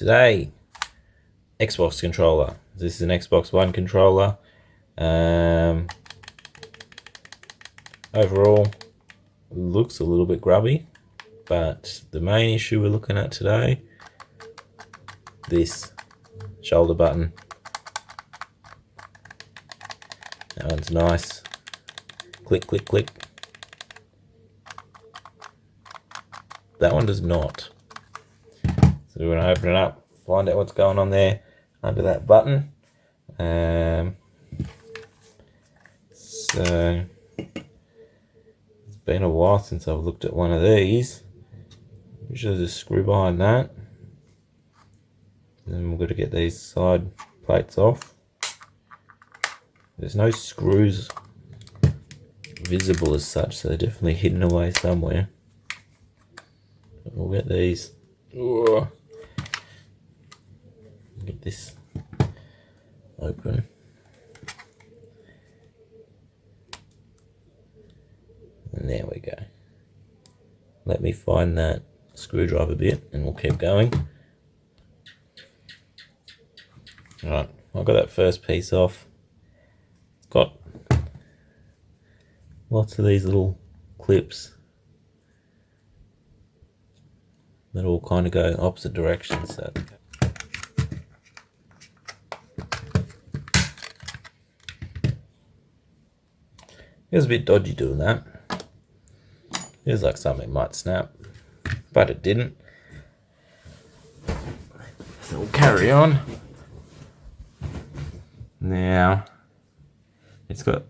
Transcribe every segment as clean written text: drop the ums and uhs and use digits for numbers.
Today, Xbox controller. This is an Xbox One controller. Overall, looks a little bit grubby, but the main issue we're looking at today, this shoulder button. That one's nice. Click, click, click. That one does not. So we're going to open it up, find out what's going on there under that button. So it's been a while since I've looked at one of these. Usually there's a screw behind that. Then we've got to get these side plates off. There's no screws visible as such, so they're definitely hidden away somewhere. We'll get these. Get this open. And there we go. Let me find that screwdriver bit and we'll keep going. Alright, I've got that first piece off. It's got lots of these little clips that all kind of go opposite directions. So it was a bit dodgy doing that. Feels like something might snap, but it didn't. So we'll carry on. Now, it's got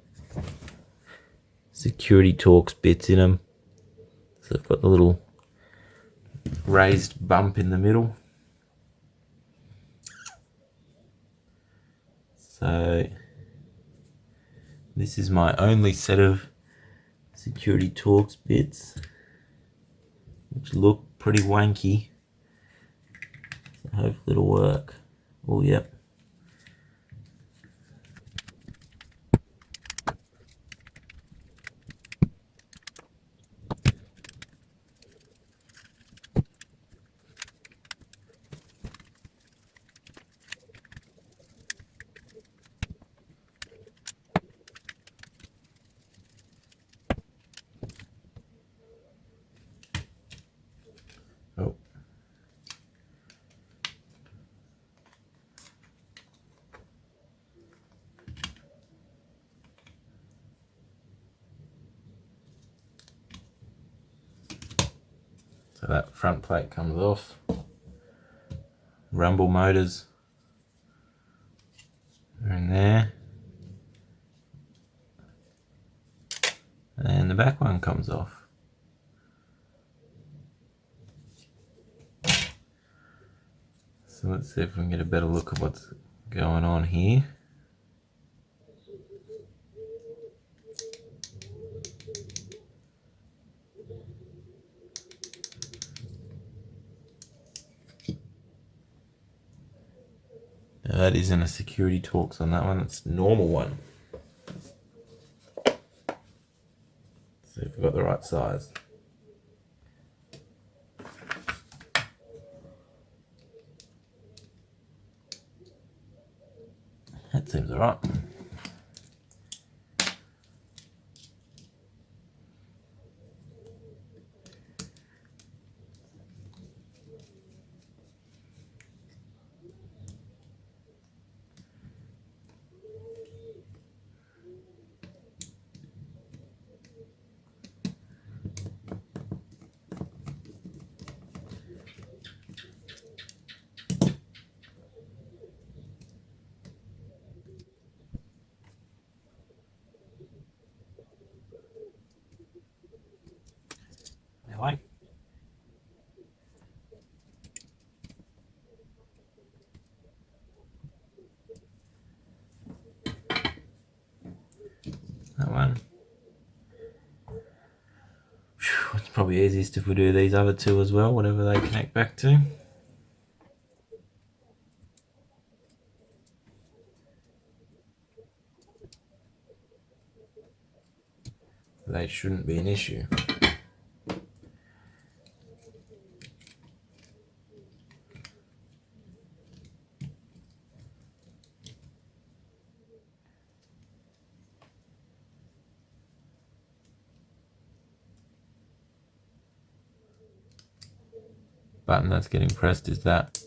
security Torx bits in them. So I've got the little raised bump in the middle. So this is my only set of security Torx bits, which look pretty wanky. So hopefully it'll work. Oh, yep. Oh. So that front plate comes off. Rumble motors are in there. And the back one comes off. So let's see if we can get a better look at what's going on here. Now that isn't a security Torx on that one, it's a normal one. See if we've got the right size. That seems alright. Anyway. That one. It's probably easiest if we do these other two as well, whatever they connect back to. They shouldn't be an issue. button that's getting pressed is that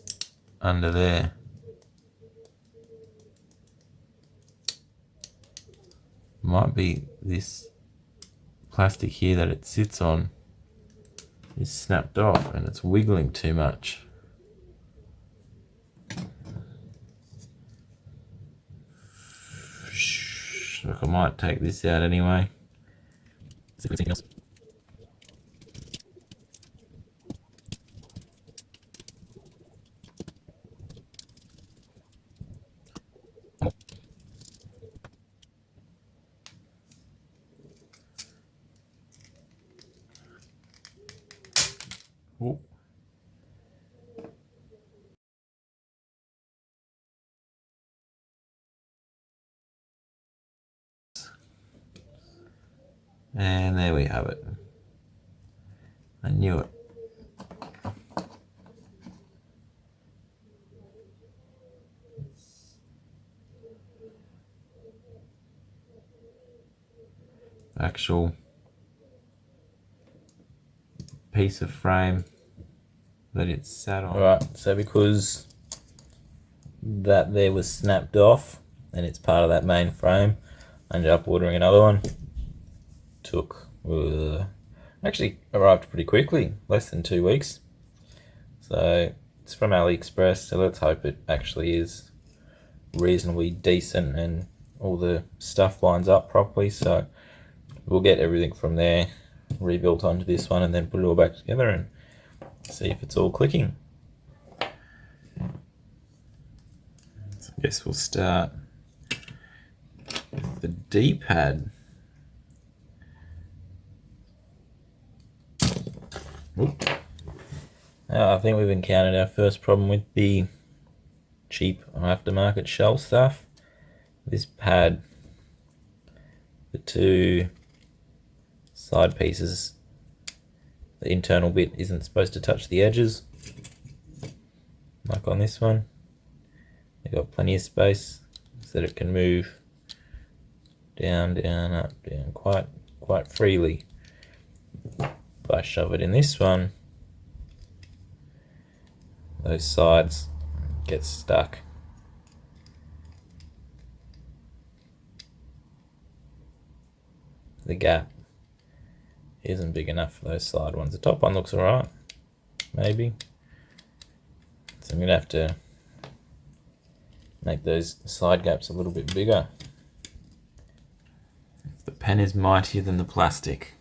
under there. Might be this plastic here that it sits on is snapped off and it's wiggling too much. Look, I might take this out anyway. See if there's anything else. Ooh. And there we have it. I knew it. Actual piece of frame that it's sat on. Alright, so because that there was snapped off and it's part of that main frame, I ended up ordering another one. Took actually arrived pretty quickly, less than 2 weeks. So it's from AliExpress, so let's hope it actually is reasonably decent and all the stuff lines up properly. So we'll get everything from there rebuilt onto this one and then put it all back together and see if it's all clicking. So I guess we'll start with the D-pad. Now, I think we've encountered our first problem with the cheap aftermarket shell stuff. This pad, the two side pieces, the internal bit isn't supposed to touch the edges, like on this one. They've got plenty of space so that it can move down, down, up, down quite freely. If I shove it in this one, those sides get stuck. The gap isn't big enough for those side ones. The top one looks alright, maybe. So I'm going to have to make those side gaps a little bit bigger. The pen is mightier than the plastic.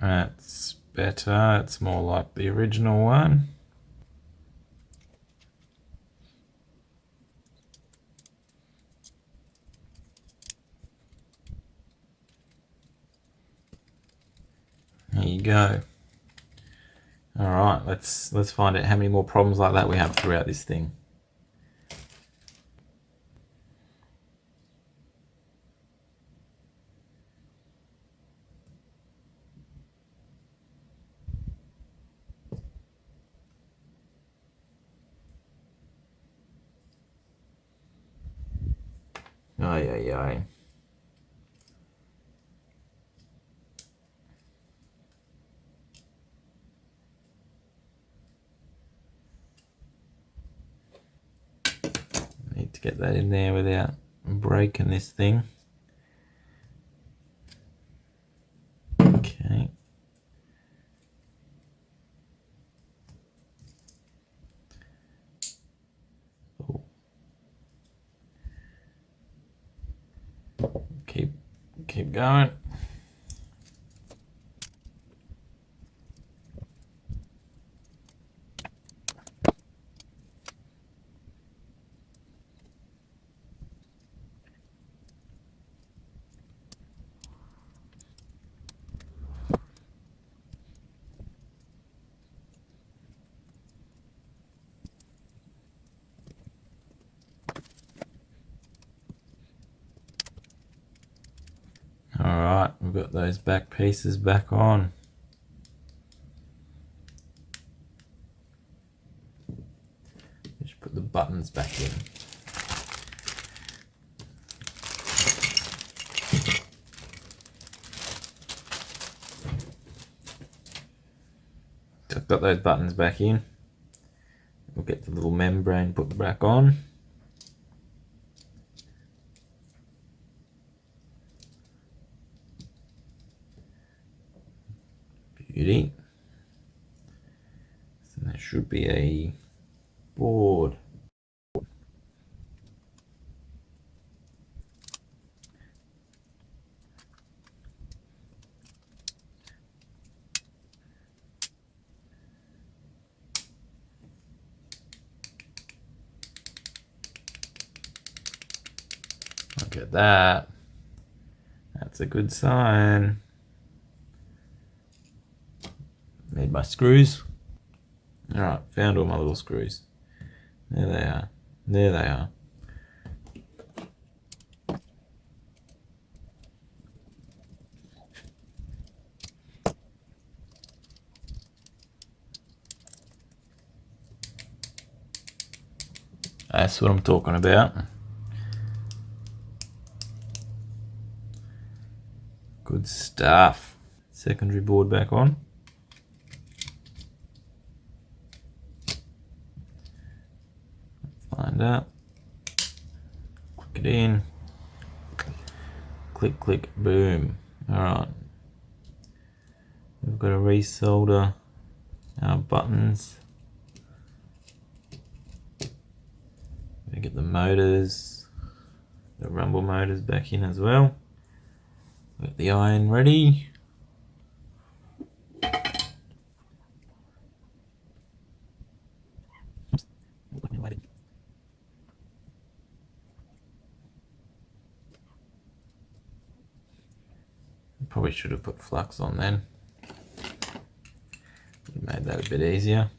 That's better, it's more like the original one. There you go. Alright, let's find out how many more problems like that we have throughout this thing. Ay, ay, ay. Need to get that in there without breaking this thing. Okay. Oh. Keep going. I've got those back pieces back on. Just put the buttons back in. So I've got those buttons back in. We'll get the little membrane put back on. Beauty. So there should be a board. Look at that. That's a good sign. Made my screws. Alright, found all my little screws. There they are. There they are. That's what I'm talking about. Good stuff. Secondary board back on. Find out. Click it in. Click, click, boom. Alright. We've got to resolder our buttons. We get the motors, the rumble motors back in as well. Got the iron ready. Probably should have put flux on then. Made that a bit easier.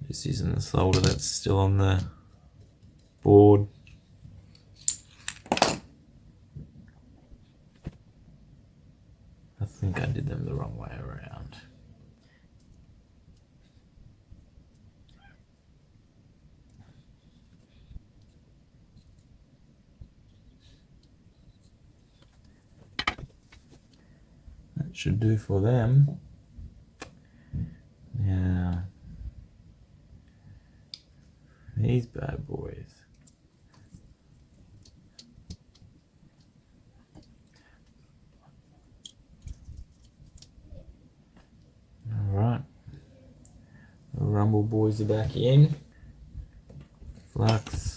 Just using the solder that's still on the board. I think I did them the wrong way around. That should do for them. Now, these bad boys. Alright. The rumble boys are back in. Flux.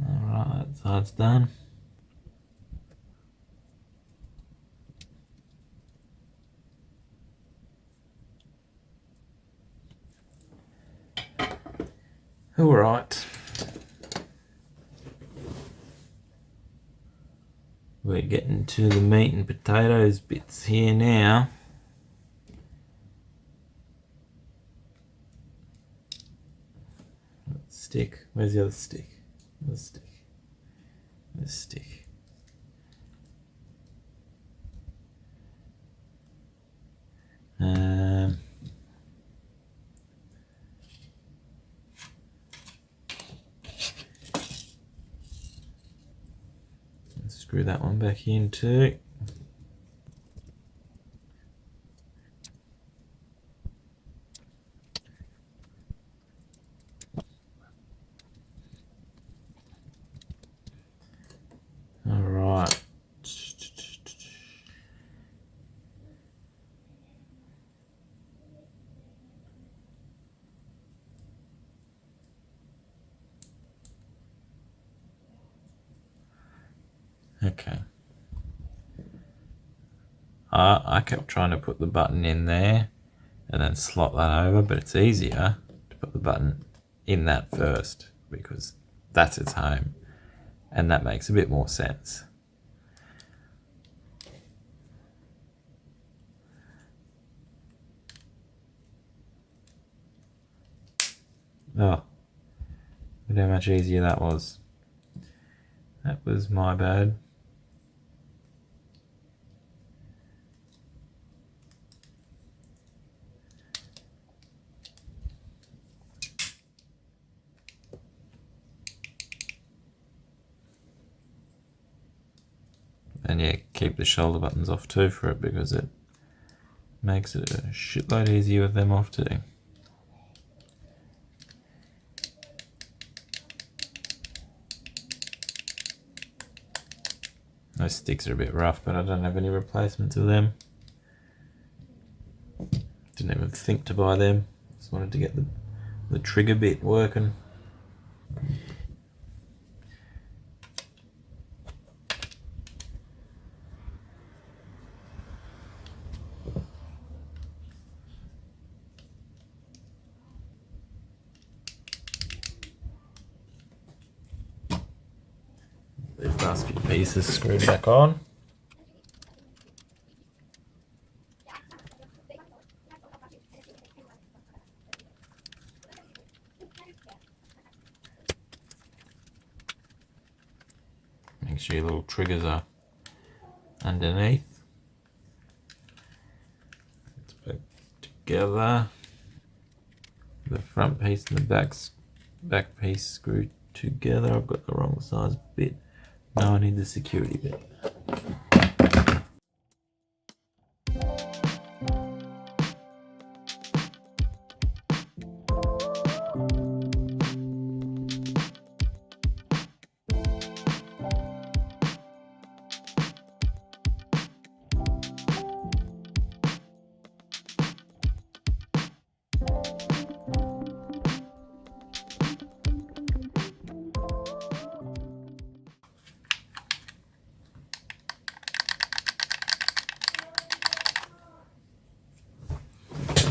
Alright, so it's done. Alright. We're getting to the meat and potatoes bits here now. Stick. Where's the other stick? The stick. The stick. Screw that one back in too. All right. Okay. I kept trying to put the button in there and then slot that over, but it's easier to put the button in that first because that's its home. and that makes a bit more sense. Oh, look how much easier that was. That was my bad. And yeah, keep the shoulder buttons off too for it, because it makes it a shitload easier with them off too. Those sticks are a bit rough, but I don't have any replacements of them. Didn't even think to buy them. Just wanted to get the trigger bit working. These last few pieces screwed back on. Make sure your little triggers are underneath. Let's put it together. The front piece and the back piece screwed together. I've got the wrong size bit. Now I need the security bit.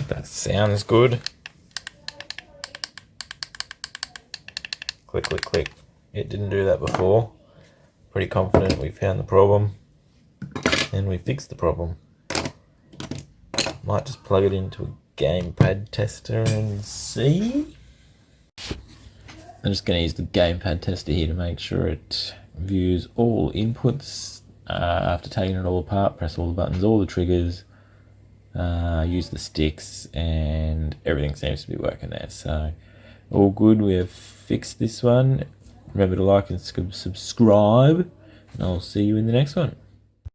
That sounds good. Click, click, click. It didn't do that before. Pretty confident we found the problem and we fixed the problem. Might just plug it into a gamepad tester and see. I'm just going to use the gamepad tester here to make sure it views all inputs. After taking it all apart, press all the buttons, all the triggers, use the sticks, and everything seems to be working there. So all good. We have fixed this one. Remember to like and subscribe, and I'll see you in the next one.